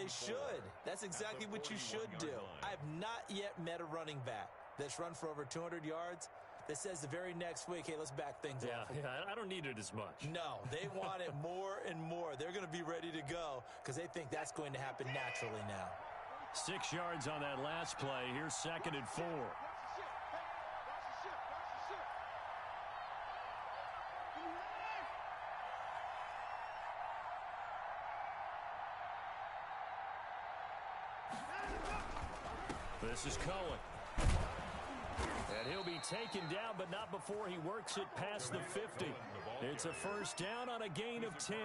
They should. That's exactly what you should do. I have not yet met a running back that's run for over 200 yards that says the very next week, hey, let's back things off. Yeah, I don't need it as much. No, they want it more and more. They're going to be ready to go because they think that's going to happen naturally now. 6 yards on that last play. Here's 2nd and 4. This is Cohen. And he'll be taken down, but not before he works it past the 50. It's a first down on a gain of 10.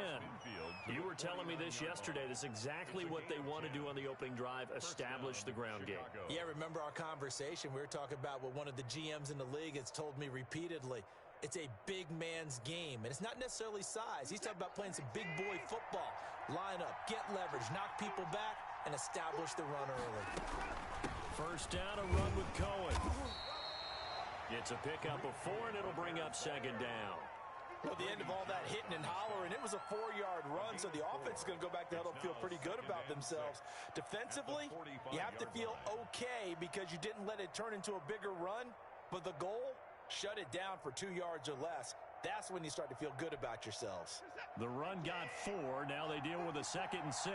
You were telling me this yesterday. This is exactly what they want to do on the opening drive, establish the ground game. Yeah, remember our conversation? We were talking about what one of the GMs in the league has told me repeatedly. It's a big man's game, and it's not necessarily size. He's talking about playing some big boy football. Line up, get leverage, knock people back, and establish the run early. First down, a run with Cohen. It's a pickup of 4, and it'll bring up 2nd down. Well, at the end of all that hitting and hollering, it was a 4-yard run, so the offense is going to go back to huddle and feel pretty good about themselves. Defensively, you have to feel okay because you didn't let it turn into a bigger run, but the goal, shut it down for 2 yards or less. That's when you start to feel good about yourselves. The run got 4. Now they deal with a 2nd and 6.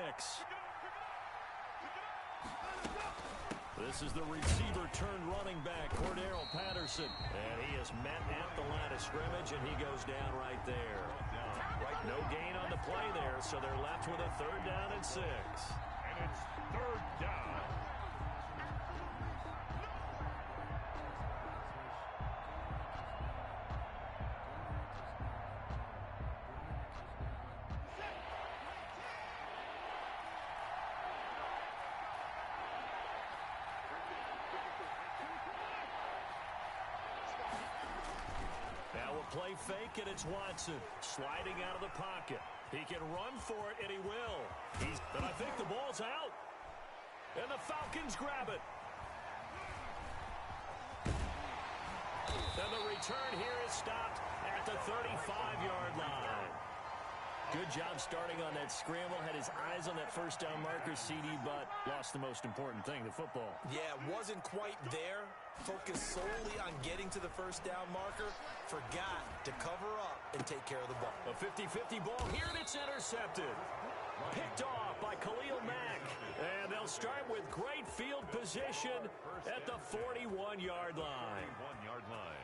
This is the receiver turned running back, Cordero Patterson. And he is met at the line of scrimmage, and he goes down right there. No gain on the play there, so they're left with a 3rd down and 6. And it's 3rd down. Play fake, and it's Watson sliding out of the pocket. He can run for it, and he will. But I think the ball's out. And the Falcons grab it. And the return here is stopped at the 35-yard line. Good job starting on that scramble. Had his eyes on that first down marker, CD, but lost the most important thing, the football. Yeah, wasn't quite there. Focused solely on getting to the first down marker. Forgot to cover up and take care of the ball. A 50-50 ball here, and it's intercepted. Picked off by Khalil Mack. And they'll start with great field position at the 41-yard line. 41-yard line.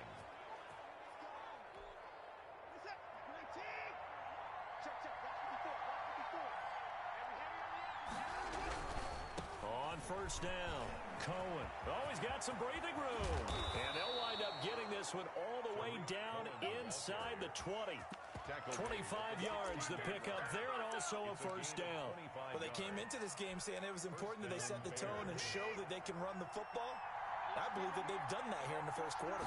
On first down, Cohen. Oh, he's got some breathing room. And they'll wind up getting this one all the way down inside the 20. 25 yards to pick up there, and also a first down. Well, they came into this game saying it was important that they set the tone and show that they can run the football. I believe that they've done that here in the first quarter.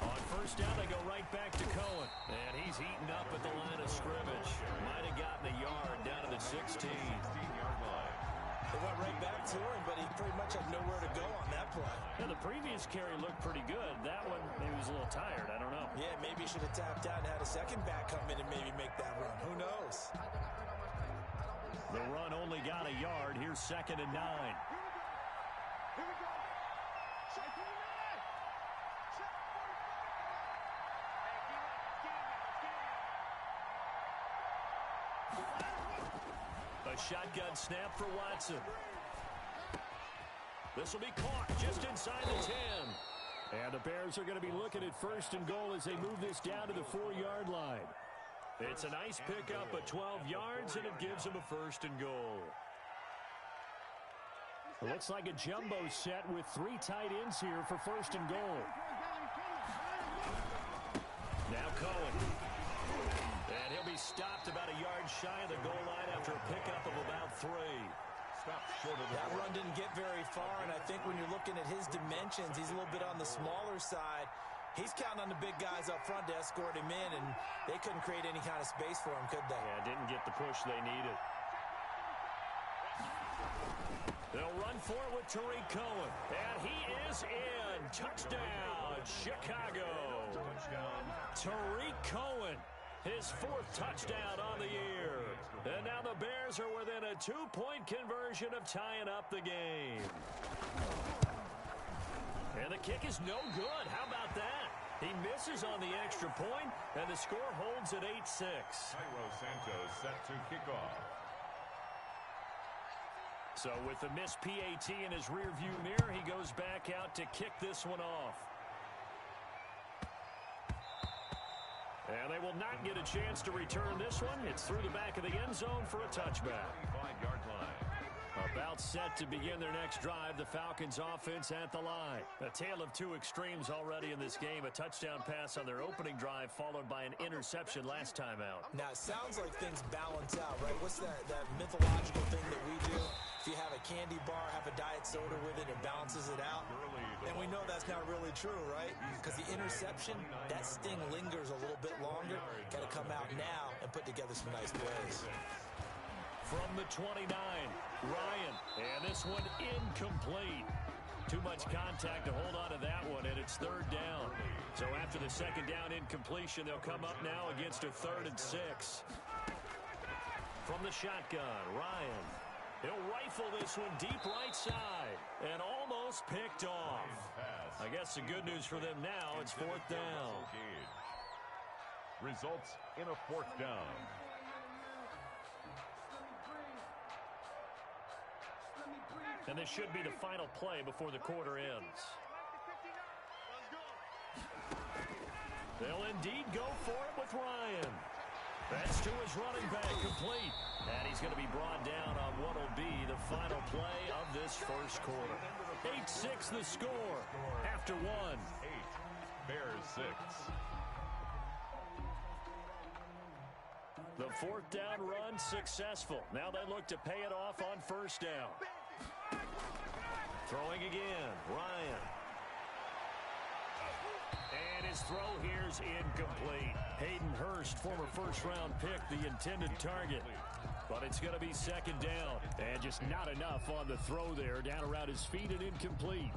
On first down, they go right back to Cohen. And he's heating up at the line of scrimmage. Might have gotten a yard down to the 16-yard line. They went right back to him, but he pretty much had nowhere to go on that play. Yeah, the previous carry looked pretty good. That one, maybe he was a little tired. I don't know. Yeah, maybe he should have tapped out and had a second back come in and maybe make that run. Who knows? The run only got a yard. Here's 2nd and 9. A shotgun snap for Watson. This will be caught just inside the 10. And the Bears are going to be looking at 1st and goal as they move this down to the 4-yard line. It's a nice pickup of 12 yards, and it gives them a 1st and goal. It looks like a jumbo set with 3 tight ends here for 1st and goal. Now Cohen. And he'll be stopped about a yard shy of the goal line after a pickup of about 3. That run didn't get very far, and I think when you're looking at his dimensions, he's a little bit on the smaller side. He's counting on the big guys up front to escort him in, and they couldn't create any kind of space for him, could they? Yeah, didn't get the push they needed. They'll run for it with Tariq Cohen. And he is in. Touchdown, Chicago. Tariq Cohen His 4th touchdown on the year. And now the Bears are within a 2-point conversion of tying up the game. And the kick is no good. How about that? He misses on the extra point, and the score holds at 8-6. Cairo Santos set to kick off. So with the missed PAT in his rearview mirror, he goes back out to kick this one off. And they will not get a chance to return this one. It's through the back of the end zone for a touchback. 25-yard line. About set to begin their next drive, the Falcons offense at the line. A tale of two extremes already in this game. A touchdown pass on their opening drive, followed by an interception last time out. Now, it sounds like things balance out, right? What's that mythological thing that we do? If you have a candy bar, have a diet soda with it, it balances it out. And we know that's not really true, right? Because the interception, that sting lingers a little bit longer. Got to come out now and put together some nice plays. From the 29, Ryan, and this one incomplete. Too much contact to hold on to that one, and it's 3rd down. So after the 2nd down incompletion, they'll come up now against a 3rd and 6. From the shotgun, Ryan. He'll rifle this one deep right side, and almost picked off. I guess the good news for them now, it's 4th down. Results in a 4th down. And this should be the final play before the quarter ends. They'll indeed go for it with Ryan. That's to his running back, complete. And he's going to be brought down on what will be the final play of this first quarter. 8-6 the score after 1. 8, Bears 6. The 4th down run successful. Now they look to pay it off on 1st down. Throwing again, Ryan. And his throw here's incomplete. Hayden Hurst, former first-round pick, the intended target. But it's going to be 2nd down. And just not enough on the throw there. Down around his feet and incomplete.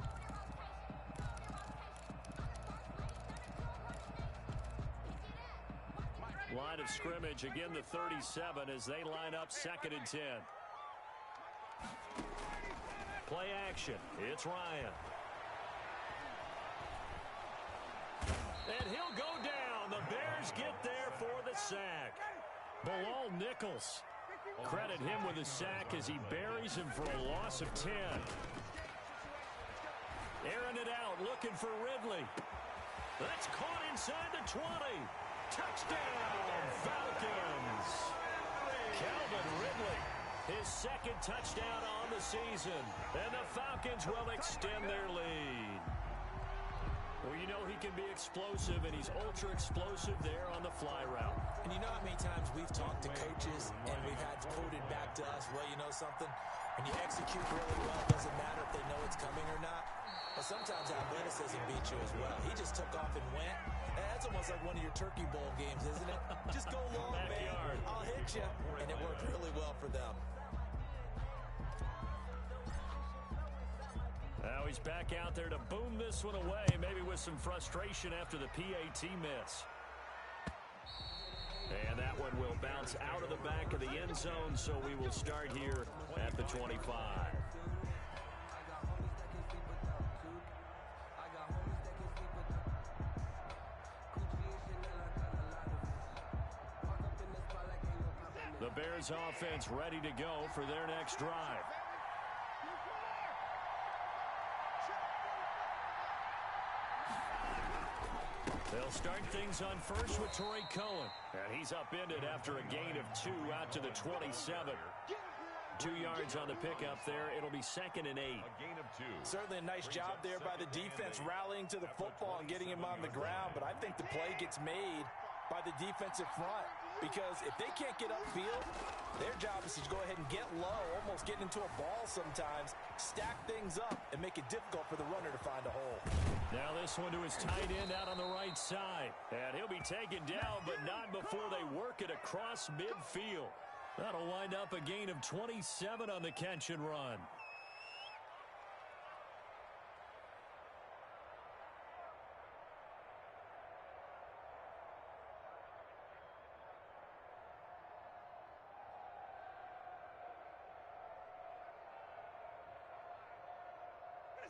Line of scrimmage, again the 37 as they line up 2nd and 10. Play action. It's Ryan. And he'll go down. The Bears get there for the sack. Bilal Nichols. Credit him with a sack as he buries him for a loss of 10. Airing it out, looking for Ridley. That's caught inside the 20. Touchdown, Falcons. Calvin Ridley. His 2nd touchdown on the season. And the Falcons will extend their lead. Well, you know he can be explosive, and he's ultra-explosive there on the fly route. And you know how many times we've talked to coaches, and we've had quoted back to us, well, you know something? When you execute really well, it doesn't matter if they know it's coming or not. But sometimes athleticism beats you as well. He just took off and went. And that's almost like one of your Turkey Bowl games, isn't it? Just go long, man. I'll hit you. And it worked really well for them. Now he's back out there to boom this one away, maybe with some frustration after the PAT miss. And that one will bounce out of the back of the end zone, so we will start here at the 25. The Bears offense ready to go for their next drive. They'll start things on first with Torrey Cohen. And he's upended after a gain of 2 out to the 27. 2 yards on the pickup there. It'll be 2nd and 8. A gain of 2. Certainly a nice job there by the defense rallying to the football and getting him on the ground. But I think the play gets made by the defensive front. Because if they can't get upfield, their job is to go ahead and get low, almost get into a ball sometimes, stack things up, and make it difficult for the runner to find a hole. Now this one to his tight end out on the right side. And he'll be taken down, but not before they work it across midfield. That'll wind up a gain of 27 on the catch and run.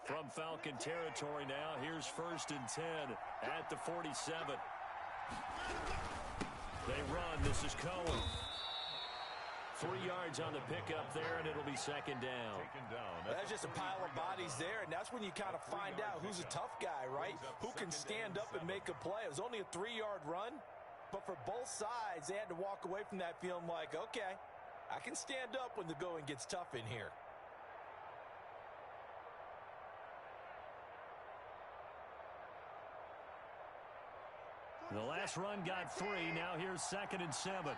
From Falcon territory now, here's 1st and 10 at the 47. They run. This is Cohen. 3 yards on the pickup there, and it'll be 2nd down. That's just a pile of bodies there, and that's when you kind of find out who's a tough guy, right? Who can stand up and make a play. It was only a 3-yard run, but for both sides, they had to walk away from that feeling like, okay, I can stand up when the going gets tough in here. The last run got 3. Now here's 2nd and 7.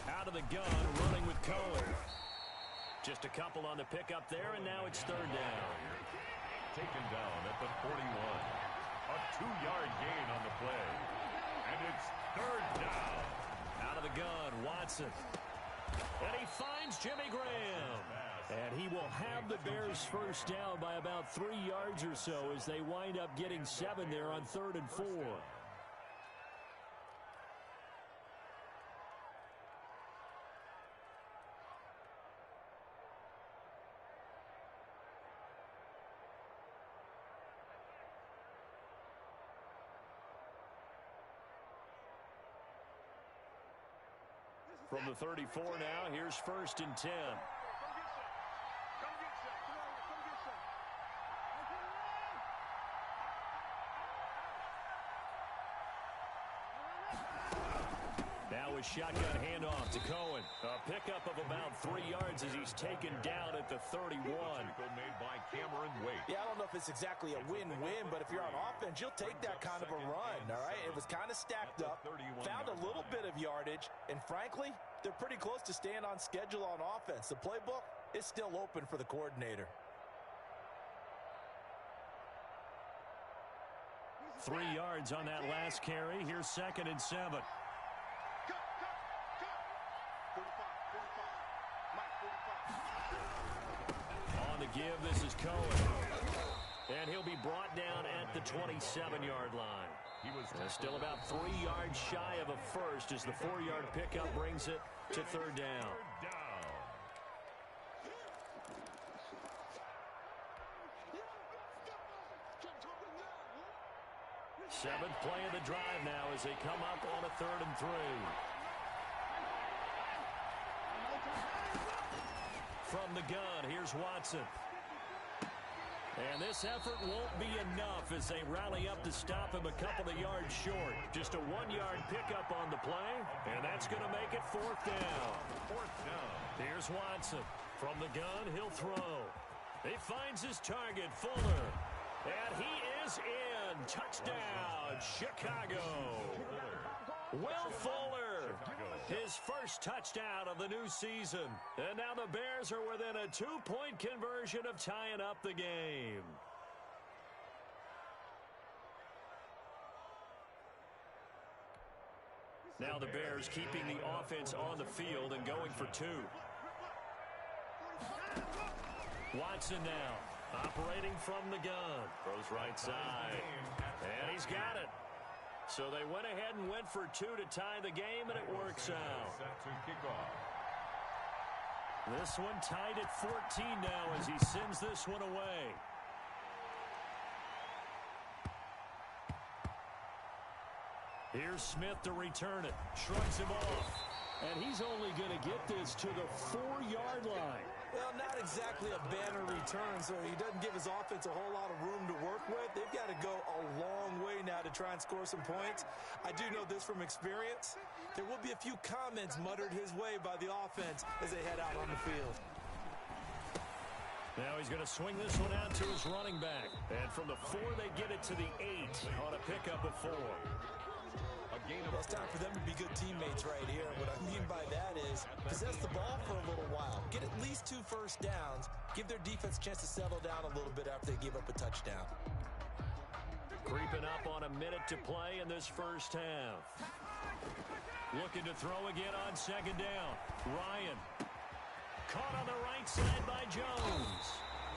Out of the gun, running with Cohen. Just a couple on the pickup there, and now it's 3rd down. Taken down at the 41. A 2-yard gain on the play. And it's 3rd down. Out of the gun, Watson. And he finds Jimmy Graham. And he will have the Bears 1st down by about 3 yards or so as they wind up getting 7 there on 3rd and 4. From the 34 now, here's 1st and 10. Now a shotgun handoff to Cohen. A pickup of about 3 yards as he's taken down at the 31. Made by Cameron Wade. Yeah, I don't know if it's exactly a win-win, but if you're on offense, you'll take that kind of a run, all right? It was kind of stacked up, found a little bit of yardage, and frankly, they're pretty close to staying on schedule on offense. The playbook is still open for the coordinator. 3 yards on that last carry. Here's 2nd and 7. On the give, this is Cohen. And he'll be brought down at the 27-yard line. He was Still about 3 yards shy of a first as the 4-yard pickup brings it to 3rd down. 7th play of the drive now as they come up on a 3rd and 3. From the gun, here's Watson. And this effort won't be enough as they rally up to stop him a couple of yards short. Just a 1-yard pickup on the play, and that's going to make it 4th down. 4th down. Here's Watson. From the gun, he'll throw. He finds his target, Fuller. And he is in. Touchdown, Chicago. Will Fuller, his first touchdown of the new season. And now the Bears are within a 2-point conversion of tying up the game. Now the Bears keeping the offense on the field and going for 2. Watson now, operating from the gun. Throws right side. And he's got it. So they went ahead and went for 2 to tie the game, and it works out. Set to kick off. This one tied at 14 now as he sends this one away. Here's Smith to return it. Shrugs him off. And he's only going to get this to the 4-yard line. Well, not exactly a banner return, so he doesn't give his offense a whole lot of room to work with. They've got to go a long way now to try and score some points. I do know this from experience. There will be a few comments muttered his way by the offense as they head out on the field. Now he's going to swing this one out to his running back. And from the 4, they get it to the 8 on a pickup of 4. Well, it's time for them to be good teammates right here. What I mean by that is possess the ball for a little while. Get at least 2 first downs. Give their defense a chance to settle down a little bit after they give up a touchdown. Creeping up on a minute to play in this first half. Looking to throw again on 2nd down. Ryan. Caught on the right side by Jones.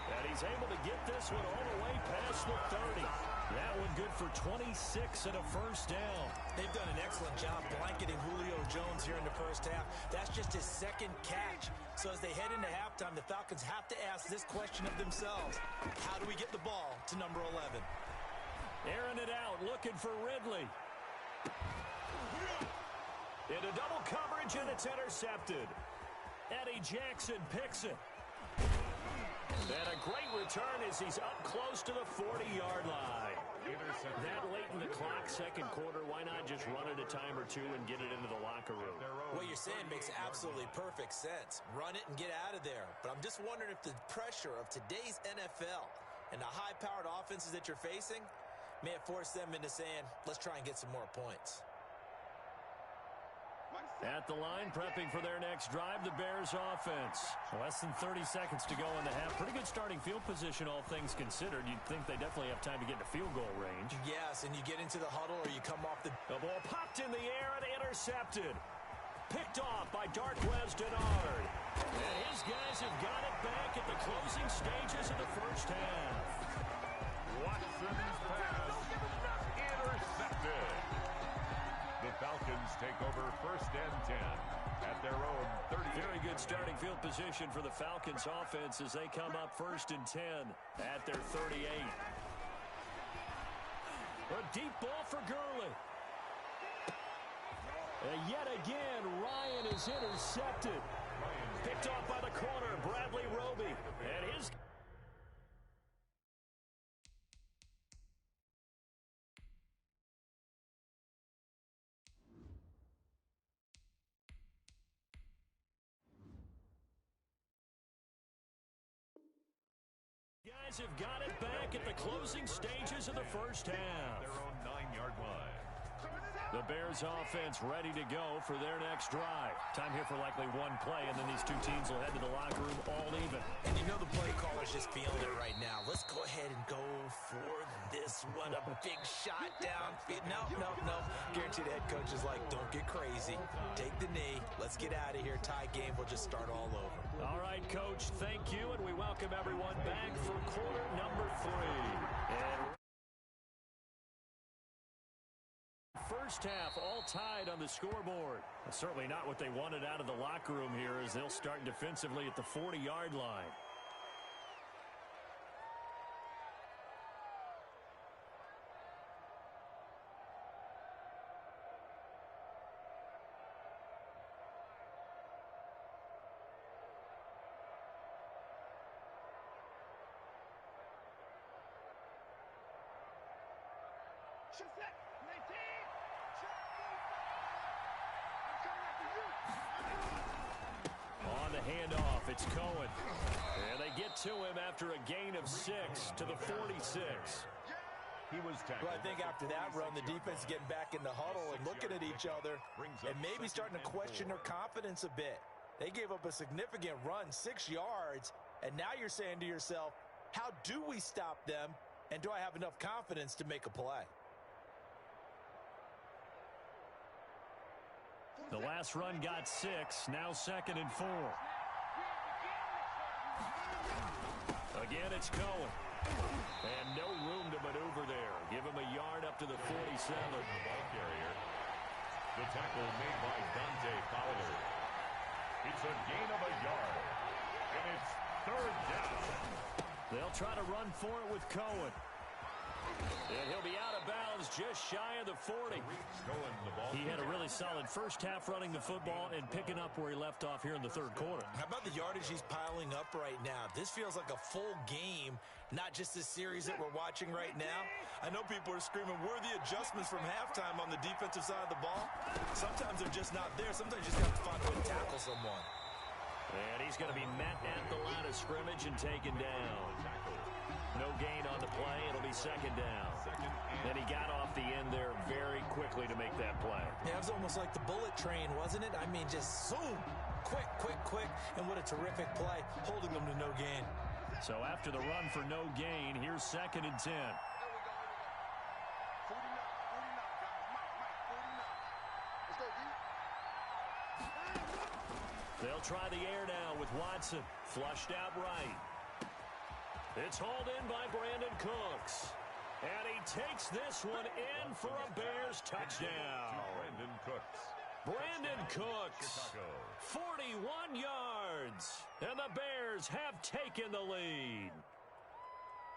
And he's able to get this one all the way past the 30. That one good for 26 and a first down. They've done an excellent job blanketing Julio Jones here in the first half. That's just his second catch. So as they head into halftime, the Falcons have to ask this question of themselves. How do we get the ball to number 11? Airing it out, looking for Ridley. Into double coverage, and it's intercepted. Eddie Jackson picks it. And a great return as he's up close to the 40-yard line. That late in the clock, second quarter, why not just run it a time or two and get it into the locker room? What you're saying makes absolutely perfect sense. Run it and get out of there. But I'm just wondering if the pressure of today's NFL and the high-powered offenses that you're facing may have forced them into saying, let's try and get some more points. At the line, prepping for their next drive, the Bears offense. Less than 30 seconds to go in the half. Pretty good starting field position, all things considered. You'd think they definitely have time to get to field goal range. Yes, and you get into the huddle or you come off the... The ball popped in the air and intercepted. Picked off by Darquez Denard. And his guys have got it back at the closing stages of the first half. Watson's pass intercepted. The Falcons take over first and 10 at their own 30. Very good starting field position for the Falcons offense as they come up first and 10 at their 38. A deep ball for Gurley. And yet again, Ryan is intercepted. Picked off by the corner, Bradley Roby. And his... guys have got it back at the closing stages of the first half. Their own 9-yard line. The Bears offense ready to go for their next drive. Time here for likely one play, and then these two teams will head to the locker room all even. And you know the play caller's just feeling it right now. Let's go ahead and go for this one. A big shot downfield. No. Guaranteed the head coach is like, don't get crazy. Take the knee. Let's get out of here. Tie game will just start all over. All right, Coach, thank you, and we welcome everyone back for quarter number 3. And first half all tied on the scoreboard. That's certainly not what they wanted out of the locker room here as they'll start defensively at the 40-yard line. On the handoff, it's Cohen. And they get to him after a gain of 6 to the 46. He was tackled. Well, I think after that run, the defense is getting back in the huddle and looking at each other and maybe starting to question their confidence a bit. They gave up a significant run, 6 yards, and now you're saying to yourself, how do we stop them, and do I have enough confidence to make a play? The last run got 6, now 2nd and 4. Again, it's Cohen. And no room to maneuver there. Give him a yard up to the 47. The ball carrier. The tackle made by Dante Fowler. It's a gain of a yard. And it's 3rd down. They'll try to run for it with Cohen. And he'll be out of bounds just shy of the 40. He had a really solid first half running the football and picking up where he left off here in the 3rd quarter. How about the yardage he's piling up right now? This feels like a full game, not just a series that we're watching right now. I know people are screaming, where are the adjustments from halftime on the defensive side of the ball? Sometimes they're just not there. Sometimes you just have to find a way to tackle someone. And he's going to be met at the line of scrimmage and taken down. No gain on the play. It'll be 2nd down. Then he got off the end there very quickly to make that play. Yeah, it was almost like the bullet train, wasn't it? I mean, just zoom. Quick. And what a terrific play, holding them to no gain. So after the run for no gain, here's 2nd and 10. They'll try the air now with Watson. Flushed out right. It's hauled in by Brandon Cooks. And he takes this one in for a Bears touchdown. Brandon Cooks, 41 yards, and the Bears have taken the lead.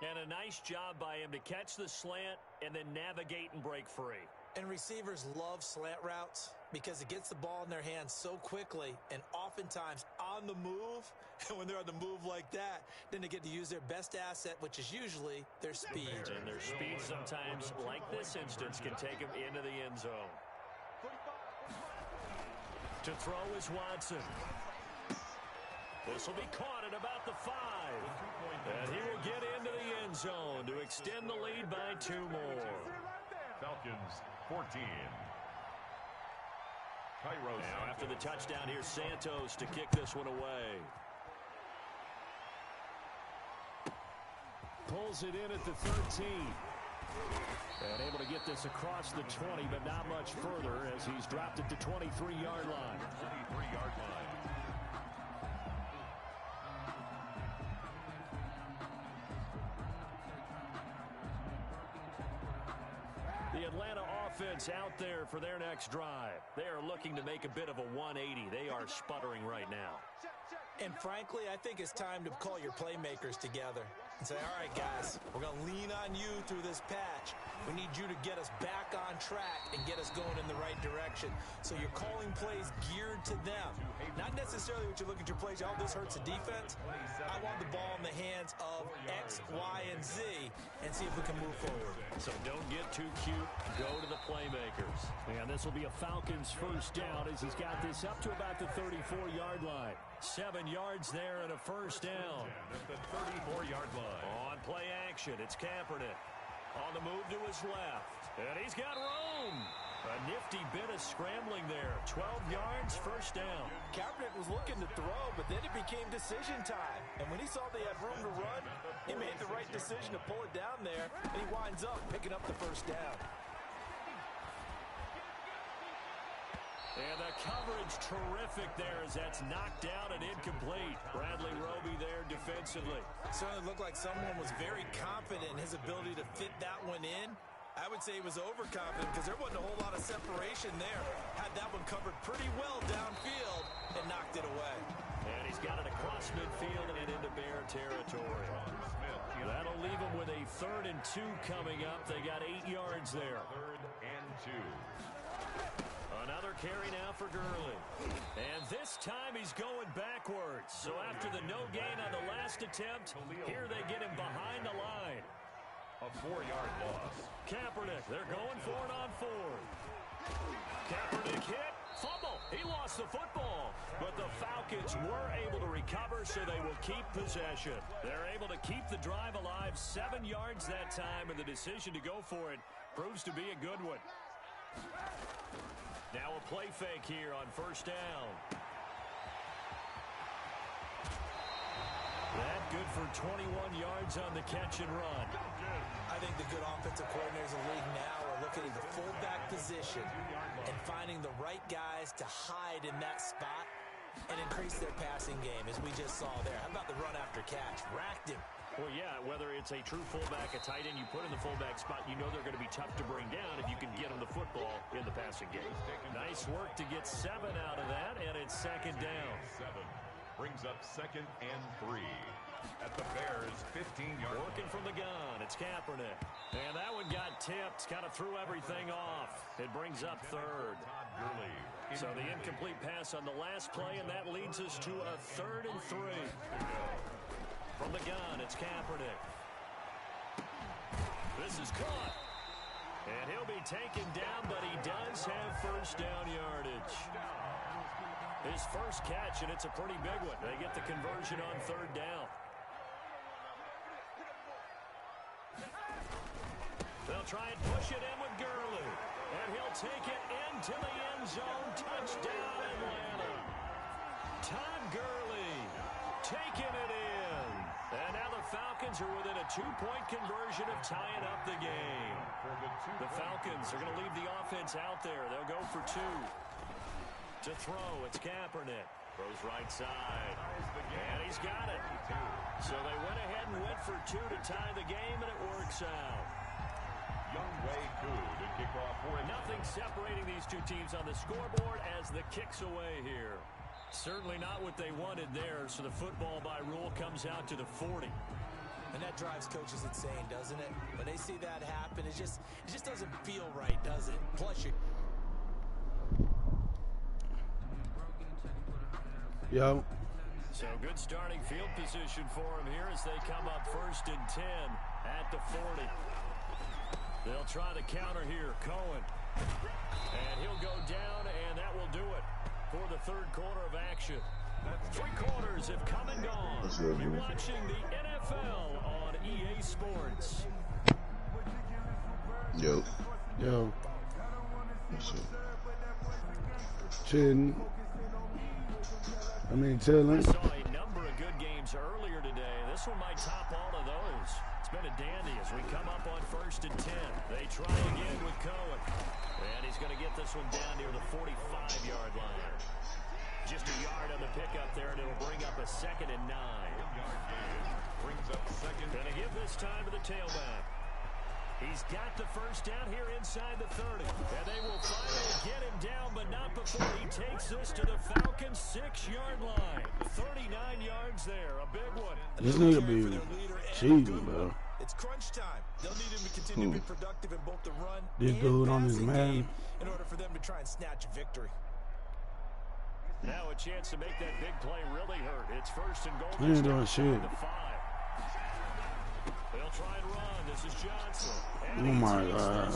And a nice job by him to catch the slant and then navigate and break free. And receivers love slant routes because it gets the ball in their hands so quickly and oftentimes on the move. And when they're on the move like that, then they get to use their best asset, which is usually their speed. And their speed sometimes, like this instance, can take them into the end zone. To throw is Watson. This will be caught at about the 5. And he will get into the end zone to extend the lead by 2 more. Falcons 14. Now after the touchdown, here's Santos to kick this one away. Pulls it in at the 13. And able to get this across the 20, but not much further as he's dropped it to 23-yard line. 23-yard line. The Atlanta offense out there for their next drive. They are looking to make a bit of a 180. They are sputtering right now. And frankly, I think it's time to call your playmakers together and say, all right, guys, we're going to lean on you through this patch. We need you to get us back on track and get us going in the right direction. So you're calling plays geared to them. Not necessarily what you're looking at your plays. Oh, this hurts the defense. I want the ball in the hands of X, Y, and Z and see if we can move forward. So don't get too cute. Go to the playmakers. And this will be a Falcons first down as he's got this up to about the 34-yard line. 7 yards there and a first down. At the 34-yard line. On play action, it's Kaepernick. On the move to his left. And he's got room. A nifty bit of scrambling there. 12 yards, first down. Kaepernick was looking to throw, but then it became decision time. And when he saw they had room to run, he made the right decision to pull it down there, and he winds up picking up the first down. And the coverage terrific there as that's knocked out and incomplete. Bradley Roby there defensively. Certainly looked like someone was very confident in his ability to fit that one in. I would say he was overconfident because there wasn't a whole lot of separation there. Had that one covered pretty well downfield and knocked it away. And he's got it across midfield and into Bear territory. That'll leave him with a 3rd and 2 coming up. They got 8 yards there. 3rd and 2. Another carry now for Gurley. And this time he's going backwards. So after the no gain on the last attempt, here they get him behind the line. A 4-yard loss. Kaepernick, they're going for it on 4th. Kaepernick hit. Fumble. He lost the football. But the Falcons were able to recover, so they will keep possession. They're able to keep the drive alive. 7 yards that time, and the decision to go for it proves to be a good one. Now a play fake here on first down. That good for 21 yards on the catch and run. I think the good offensive coordinators in the league now are looking at the fullback position and finding the right guys to hide in that spot and increase their passing game, as we just saw there. How about the run after catch? Racked him. Well, yeah, whether it's a true fullback, a tight end you put in the fullback spot, you know they're going to be tough to bring down if you can get them the football in the passing game. Nice work to get 7 out of that, and it's 2nd down. 7 brings up 2nd and 3 at the Bears' 15-yard line. Working from the gun, it's Kaepernick. And that one got tipped, kind of threw everything off. It brings up 3rd. Gurley. So the incomplete pass on the last play, and that leads us to a 3rd and 3. From the gun, it's Kaepernick. This is caught. And he'll be taken down, but he does have first down yardage. His first catch, and it's a pretty big one. They get the conversion on 3rd down. They'll try and push it in with Gurley. And he'll take it into the end zone. Touchdown, Atlanta. Todd Gurley taking it in. And now the Falcons are within a 2-point conversion of tying up the game. The Falcons are going to leave the offense out there. They'll go for 2. To throw, it's Kaepernick. Throws right side. And he's got it. So they went ahead and went for 2 to tie the game, and it works out. Nothing separating these two teams on the scoreboard as the kick's away here. Certainly not what they wanted there, so the football by rule comes out to the 40. And that drives coaches insane, doesn't it? When they see that happen, it just doesn't feel right, does it? Plus you. Yo. So good starting field position for him here as they come up 1st and 10 at the 40. They'll try the counter here. Cohen. And he'll go down, and that will do it for the 3rd quarter of action. 3 quarters have come and gone. You're watching the NFL on EA Sports. Yo. Chilling. Chilling. I saw a number of good games earlier today. This one might top all of those. It's been a dandy as we come up on 1st and 10. They try again with Cohen. And he's going to get this one down near the 45-yard line. Just a yard on the pickup there, and it'll bring up a 2nd and 9. Going to give this time to the tailback. He's got the 1st down here inside the 30. And they will finally get him down, but not before he takes this to the Falcons' 6-yard line. 39 yards there, a big one. This nigga be cheating, bro. It's crunch time. They'll need him to continue to be productive in both the run this and dude on his passing man game in order for them to try and snatch a victory. Now a chance to make that big play really hurt. It's 1st and goal. He ain't doing shit. They'll try and run. This is Johnson. Oh my God.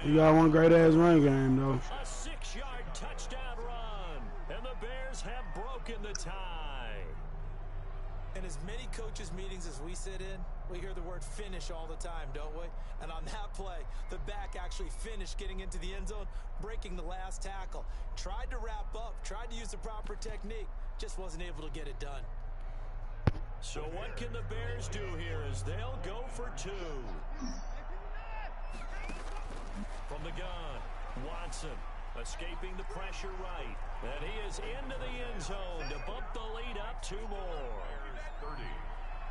You got one great ass run game though. A 6-yard touchdown run. And the Bears have broken the tie. In as many coaches' meetings as we sit in, we hear the word finish all the time, don't we? And on that play, the back actually finished getting into the end zone, breaking the last tackle. Tried to wrap up, tried to use the proper technique, just wasn't able to get it done. So what can the Bears do here as they'll go for 2? From the gun, Watson escaping the pressure right. And he is into the end zone to bump the lead up 2 more. 30,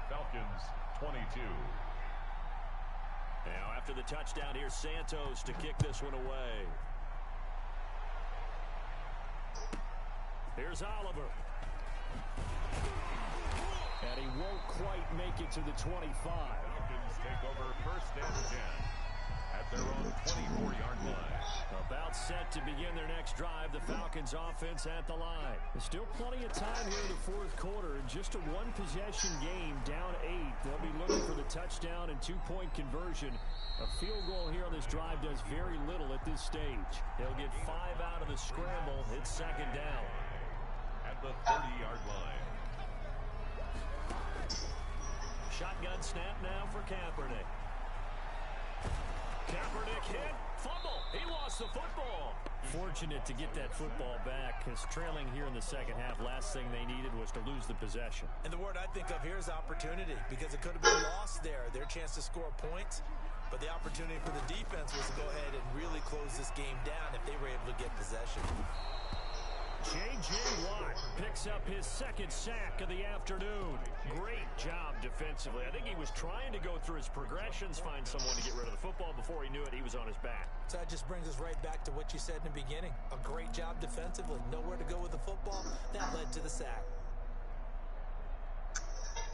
Falcons 22. Now after the touchdown, here's Santos to kick this one away. Here's Oliver. And he won't quite make it to the 25. Falcons take over 1st and 10 at their own 24-yard line. About set to begin their next drive. The Falcons offense at the line. There's still plenty of time here in the 4th quarter. Just a 1-possession game, down 8. They'll be looking for the touchdown and 2-point conversion. A field goal here on this drive does very little at this stage. They'll get 5 out of the scramble. It's 2nd down. At the 30-yard line. Shotgun snap now for Kaepernick. Kaepernick hit, fumble. He lost the football. Fortunate to get that football back, because trailing here in the 2nd half, last thing they needed was to lose the possession. And the word I think of here is opportunity, because it could have been lost there. Their chance to score points, but the opportunity for the defense was to go ahead and really close this game down if they were able to get possession. J.J. Watt picks up his 2nd sack of the afternoon. Great job defensively. I think he was trying to go through his progressions, find someone to get rid of the football. Before he knew it, he was on his back. So that just brings us right back to what you said in the beginning. A great job defensively. Nowhere to go with the football. That led to the sack.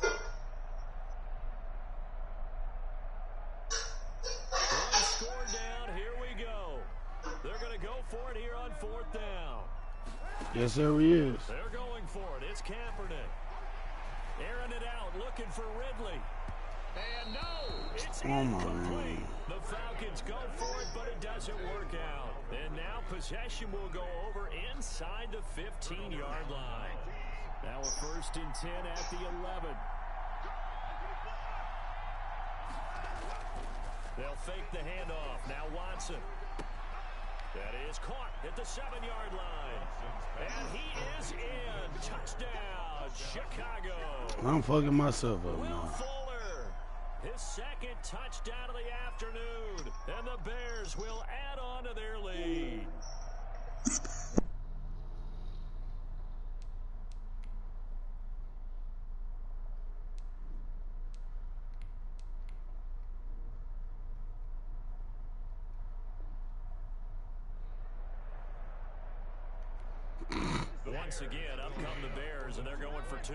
One score down. Here we go. They're going to go for it here on 4th down. Yes, sir, he is. They're going for it. It's Kaepernick. Airing it out, looking for Ridley. And no, it's incomplete. The Falcons go for it, but it doesn't work out. And now possession will go over inside the 15-yard line. Now a 1st and 10 at the 11. They'll fake the handoff. Now Watson. That is caught at the 7-yard line. And he is in. Touchdown, Chicago. I'm fucking myself up Will now. Fuller, his 2nd touchdown of the afternoon. And the Bears will add on to their lead. Once again, up come the Bears, and they're going for 2.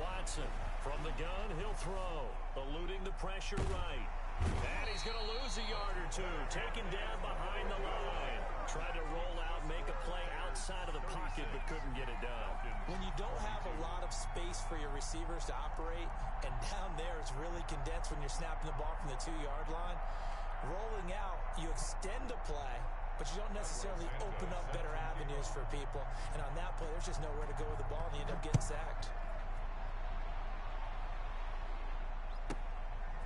Watson from the gun, he'll throw. Eluding the pressure right. And he's going to lose a yard or 2. Taken down behind the line. Tried to roll out, make a play outside of the pocket, but couldn't get it done. When you don't have a lot of space for your receivers to operate, and down there it's really condensed when you're snapping the ball from the 2-yard line, rolling out, you extend a play, but you don't necessarily open up better avenues for people. And on that play, there's just nowhere to go with the ball, and you end up getting sacked.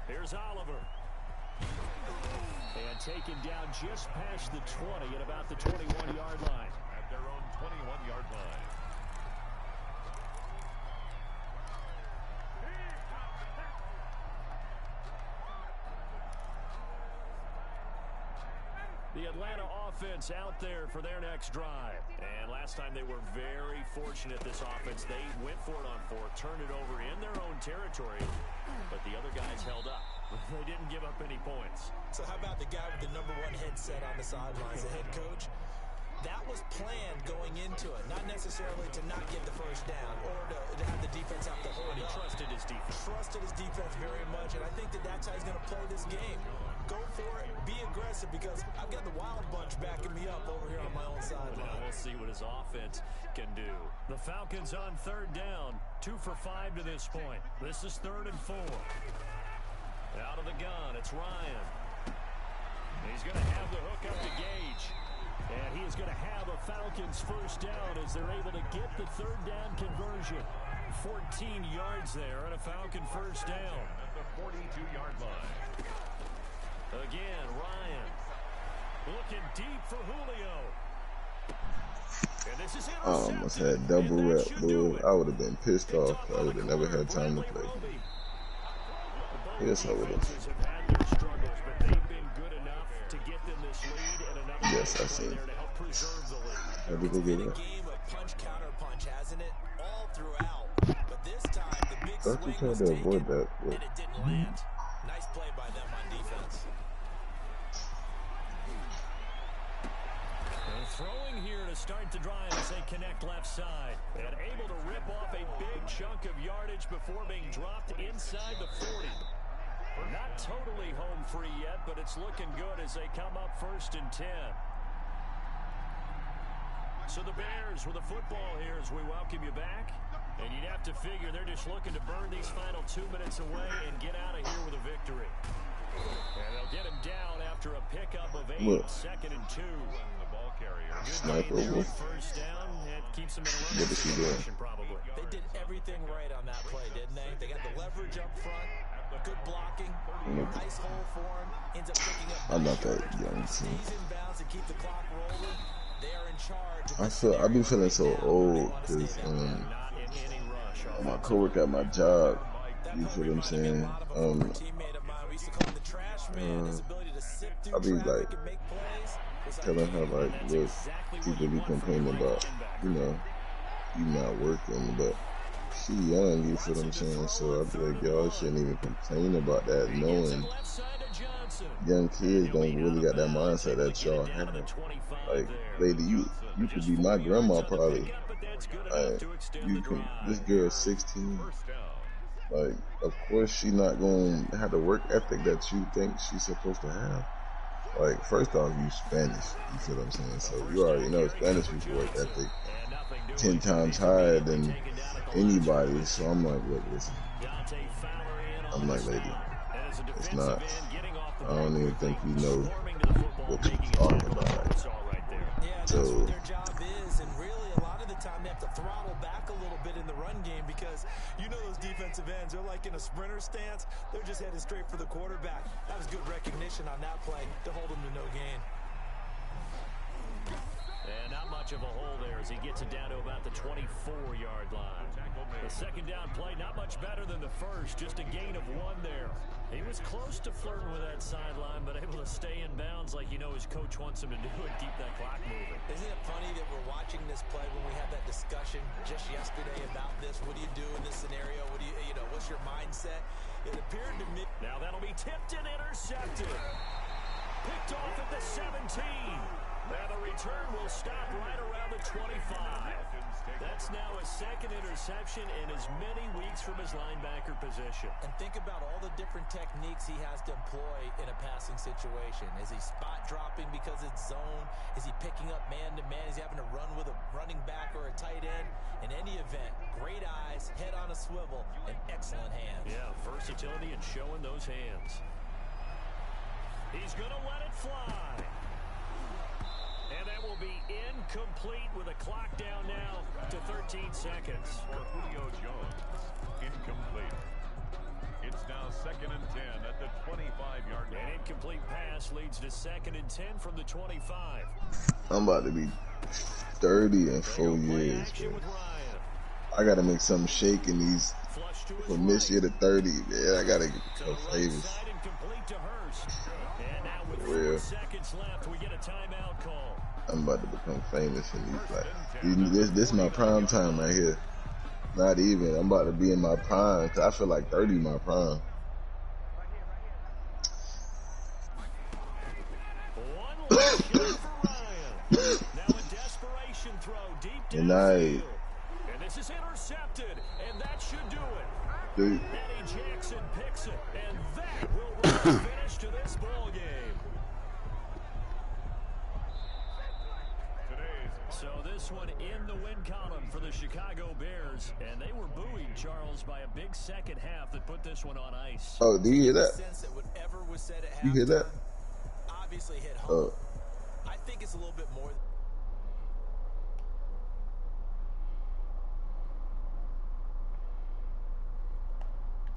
Here's Oliver. And taken down just past the 20 at about the 21-yard line. At their own 21-yard line. The Atlanta offense out there for their next drive. And last time they were very fortunate, this offense. They went for it on 4th, turned it over in their own territory, but the other guys held up. They didn't give up any points. So how about the guy with the #1 headset on the sidelines, the head coach? That was planned going into it, not necessarily to not get the first down or to have the defense have to hold He up. trusted his defense. Trusted his defense very much, and I think that's how he's going to play this game. Go for it, be aggressive, because I've got the wild bunch backing me up over here on my own sideline. We'll see what his offense can do. The Falcons on 3rd down, 2 for 5 to this point. This is 3rd and 4. Out of the gun, it's Ryan. He's going to have the hook up to Gage. And he is going to have a Falcons first down as they're able to get the 3rd down conversion. 14 yards there and a Falcon first down. At the 42-yard line. Again, Ryan. Looking deep for Julio. And this is I almost had double rep, dude. I would have been pissed off. I would have never had time to play. Yes, I would have. Yes, I see. Have to go get it. Thought you tried to avoid that. And it didn't land. Nice play by them on defense. Throwing here to start the drive as they connect left side. And able to rip off a big chunk of yardage before being dropped inside the 40. Not totally home free yet, but it's looking good as they come up 1st and 10. So the Bears with the football here as we welcome you back. And you'd have to figure they're just looking to burn these final 2 minutes away and get out of here with a victory. And they'll get him down after a pickup of 8, Look. 2nd and 2. The ball carrier. Sniper wolf. First down, it keeps them in a What is he doing? probably. They did everything right on that play, didn't they? They got the leverage up front, good blocking, nice hole for him, ends up picking up. I'm not that young, so Stays in bounds and keep the clock rolling. They are in charge. I be feeling so old because my coworker at my job, you feel what I'm saying? I be like telling her like, look, people be complaining about, you know, you not working, but she young, you feel what I'm saying? So I be like, y'all shouldn't even complain about that, knowing young kids don't really got that mindset that y'all have. Like, lady, you could be my grandma probably. Like, you can, this girl's 16. Like, of course she not going to have the work ethic that you think she's supposed to have. Like, first off, you Spanish, you feel what I'm saying? So you already know Spanish people work ethic 10 times higher than anybody. So I'm like, look, listen. I'm like, lady, it's not. I don't even think you know what you're talking about. So Their job is, and really a lot of the time they have to throttle back a little bit in the run game because you know those defensive ends, they're like in a sprinter stance. They're just headed straight for the quarterback. That was good recognition on that play to hold him to no gain. And not much of a hole there as he gets it down to about the 24-yard line. The second down play, not much better than the first, just a gain of 1 there. He was close to flirting with that sideline, but able to stay in bounds like you know his coach wants him to do and keep that clock moving. Isn't it funny that we're watching this play when we had that discussion just yesterday about this? What do you do in this scenario? What do you know, what's your mindset? It appeared to me. Now that'll be tipped and intercepted. Picked off at the 17. And the return will stop right around the 25. That's now a second interception in as many weeks from his linebacker position. And think about all the different techniques he has to employ in a passing situation. Is he spot dropping because it's zone? Is he picking up man-to-man? Is he having to run with a running back or a tight end? In any event, great eyes, head on a swivel, and excellent hands. Yeah, versatility and showing those hands. He's going to let it fly. And that will be incomplete with a clock down now to 13 seconds. For Julio Jones, incomplete. It's now 2nd and 10 at the 25-yard line. An incomplete pass leads to 2nd and 10 from the 25. I'm about to be 30 in 4 years, bro. I gotta make something shake in these from this year to 30. Man, I gotta go famous. For real. Seconds left, we get a timeout call. I'm about to become famous in these, like, this my prime time right here. Not even. I'm about to be in my prime, cause I feel like 30 my prime. One last shot for Ryan. Now a desperation throw deep down And this is intercepted, and that should do it. dude. Eddie Jackson picks it, and that will bring a finish to this ball game. So this one in the win column for the Chicago Bears, and they were buoyed, Charles, by a big second half that put this one on ice. Oh, do you hear that? Whatever was said at You hear that? obviously hit home. I think it's a little bit more.